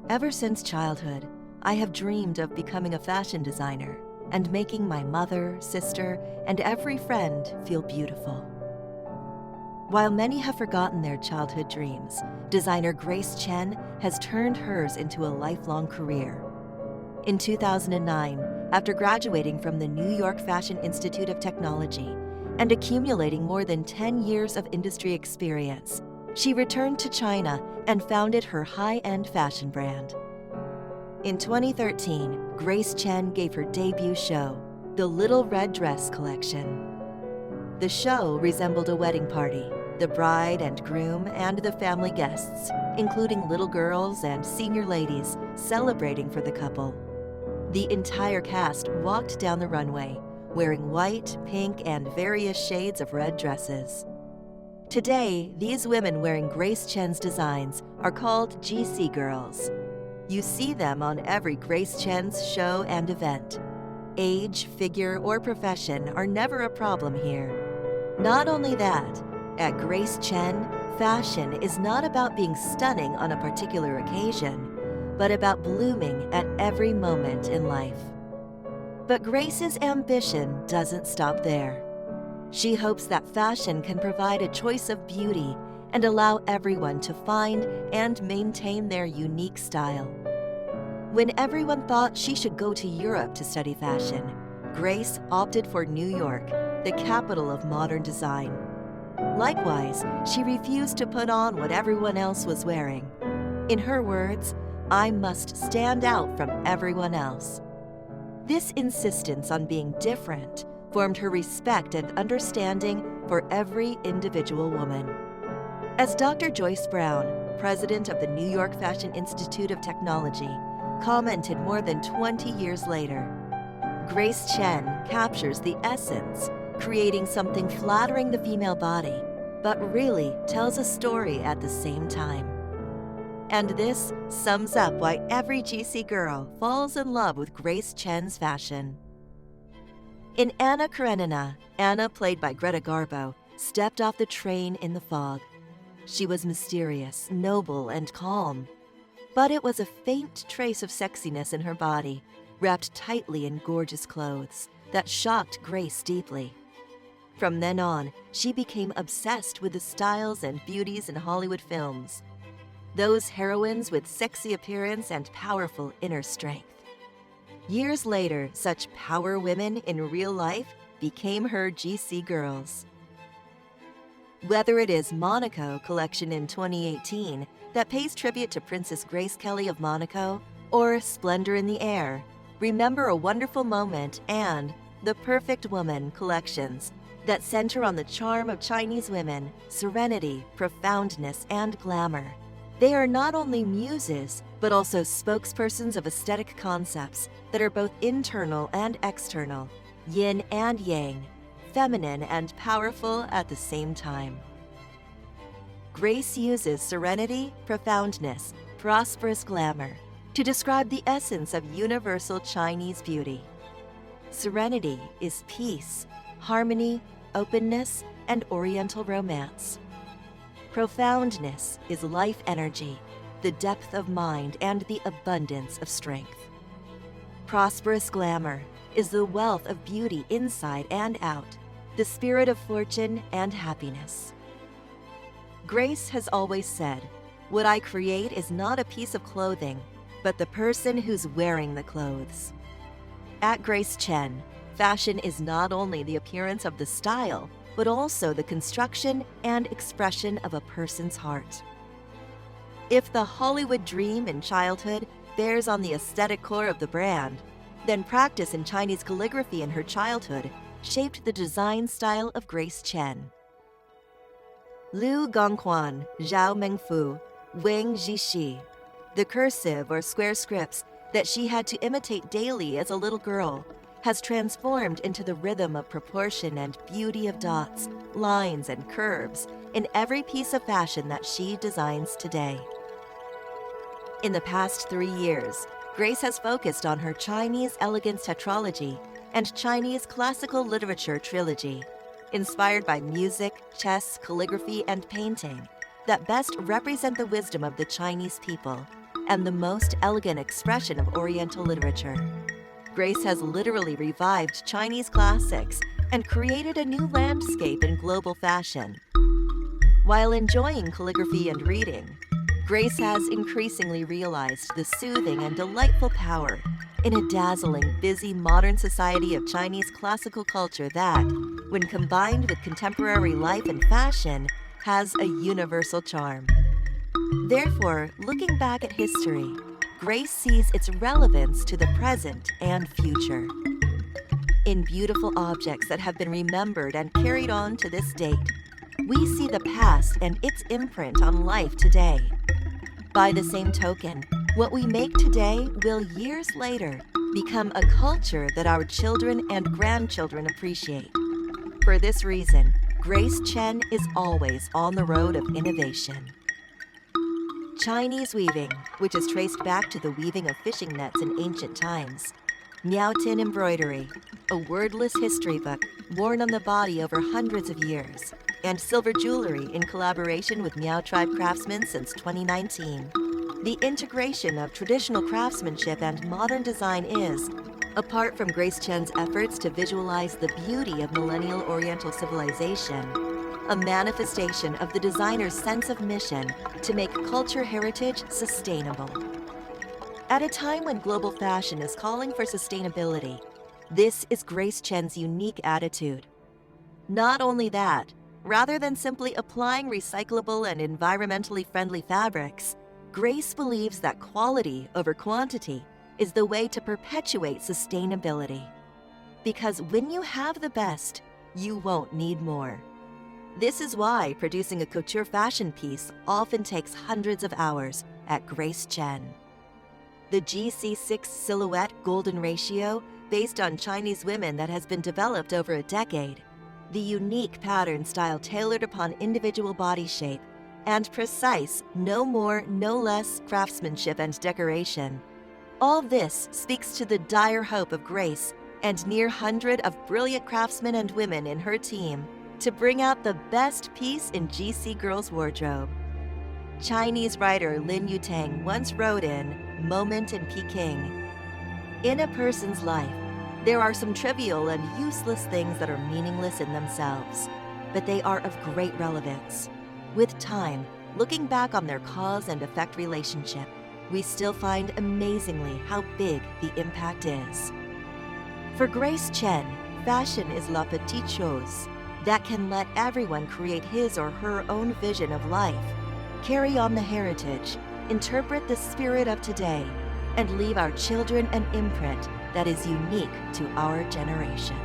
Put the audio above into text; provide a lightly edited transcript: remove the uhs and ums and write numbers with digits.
Ever since childhood, I have dreamed of becoming a fashion designer and making my mother, sister, and every friend feel beautiful. While many have forgotten their childhood dreams, designer GRACE CHEN has turned hers into a lifelong career. In 2009, after graduating from the New York Fashion Institute of Technology and accumulating more than 10 years of industry experience, she returned to China and founded her high-end fashion brand. In 2013, GRACE CHEN gave her debut show, the Little Red Dress Collection. The show resembled a wedding party, the bride and groom and the family guests, including little girls and senior ladies, celebrating for the couple. The entire cast walked down the runway, wearing white, pink, and various shades of red dresses. Today, these women wearing GRACE CHEN's designs are called GC girls. You see them on every GRACE CHEN's show and event. Age, figure, or profession are never a problem here. Not only that, at GRACE CHEN, fashion is not about being stunning on a particular occasion, but about blooming at every moment in life. But Grace's ambition doesn't stop there. She hopes that fashion can provide a choice of beauty and allow everyone to find and maintain their unique style. When everyone thought she should go to Europe to study fashion, Grace opted for New York, the capital of modern design. Likewise, she refused to put on what everyone else was wearing. In her words, "I must stand out from everyone else." This insistence on being different formed her respect and understanding for every individual woman. As Dr. Joyce Brown, president of the New York Fashion Institute of Technology, commented more than 20 years later, GRACE CHEN captures the essence, creating something flattering the female body, but really tells a story at the same time. And this sums up why every GC girl falls in love with GRACE CHEN's fashion. In Anna Karenina, Anna, played by Greta Garbo, stepped off the train in the fog. She was mysterious, noble, and calm. But it was a faint trace of sexiness in her body, wrapped tightly in gorgeous clothes, that shocked Grace deeply. From then on, she became obsessed with the styles and beauties in Hollywood films. Those heroines with sexy appearance and powerful inner strength. Years later, such power women in real life became her GC girls. Whether it is Monaco collection in 2018 that pays tribute to Princess Grace Kelly of Monaco, or Splendor in the Air, Remember a Wonderful Moment, and The Perfect Woman collections that center on the charm of Chinese women, serenity, profoundness, and glamour. They are not only muses, but also spokespersons of aesthetic concepts that are both internal and external, yin and yang, feminine and powerful at the same time. Grace uses serenity, profoundness, prosperous glamour to describe the essence of universal Chinese beauty. Serenity is peace, harmony, openness, and Oriental romance. Profoundness is life energy, the depth of mind, and the abundance of strength. Prosperous glamour is the wealth of beauty inside and out, the spirit of fortune and happiness. Grace has always said, "What I create is not a piece of clothing, but the person who's wearing the clothes." At GRACE CHEN, fashion is not only the appearance of the style, but also the construction and expression of a person's heart. If the Hollywood dream in childhood bears on the aesthetic core of the brand, then practice in Chinese calligraphy in her childhood shaped the design style of GRACE CHEN. Lu Gongquan, Zhao Mengfu, Wang Zhishi, the cursive or square scripts that she had to imitate daily as a little girl, has transformed into the rhythm of proportion and beauty of dots, lines, and curves in every piece of fashion that she designs today. In the past 3 years, Grace has focused on her Chinese elegance tetralogy and Chinese classical literature trilogy, inspired by music, chess, calligraphy, and painting that best represent the wisdom of the Chinese people, and the most elegant expression of Oriental literature. Grace has literally revived Chinese classics and created a new landscape in global fashion. While enjoying calligraphy and reading, Grace has increasingly realized the soothing and delightful power in a dazzling, busy modern society of Chinese classical culture that, when combined with contemporary life and fashion, has a universal charm. Therefore, looking back at history, Grace sees its relevance to the present and future. In beautiful objects that have been remembered and carried on to this date, we see the past and its imprint on life today. By the same token, what we make today will years later become a culture that our children and grandchildren appreciate. For this reason, Grace Chen is always on the road of innovation. Chinese weaving, which is traced back to the weaving of fishing nets in ancient times. Miaotin embroidery, a wordless history book worn on the body over hundreds of years. And silver jewelry in collaboration with Miao Tribe craftsmen since 2019. The integration of traditional craftsmanship and modern design is, apart from Grace Chen's efforts to visualize the beauty of millennial Oriental civilization, a manifestation of the designer's sense of mission to make culture heritage sustainable. At a time when global fashion is calling for sustainability, this is Grace Chen's unique attitude. Not only that, rather than simply applying recyclable and environmentally friendly fabrics, Grace believes that quality over quantity is the way to perpetuate sustainability. Because when you have the best, you won't need more. This is why producing a couture fashion piece often takes hundreds of hours at Grace Chen. The GC6 silhouette golden ratio, based on Chinese women that has been developed over a decade, the unique pattern style tailored upon individual body shape, and precise, no more, no less craftsmanship and decoration. All this speaks to the dire hope of Grace and near 100 of brilliant craftsmen and women in her team to bring out the best piece in GC girls' wardrobe. Chinese writer Lin Yutang once wrote in Moment in Peking, "In a person's life, there are some trivial and useless things that are meaningless in themselves, but they are of great relevance. With time, looking back on their cause and effect relationship, we still find amazingly how big the impact is." For Grace Chen, fashion is la petite chose that can let everyone create his or her own vision of life, carry on the heritage, interpret the spirit of today, and leave our children an imprint that is unique to our generation.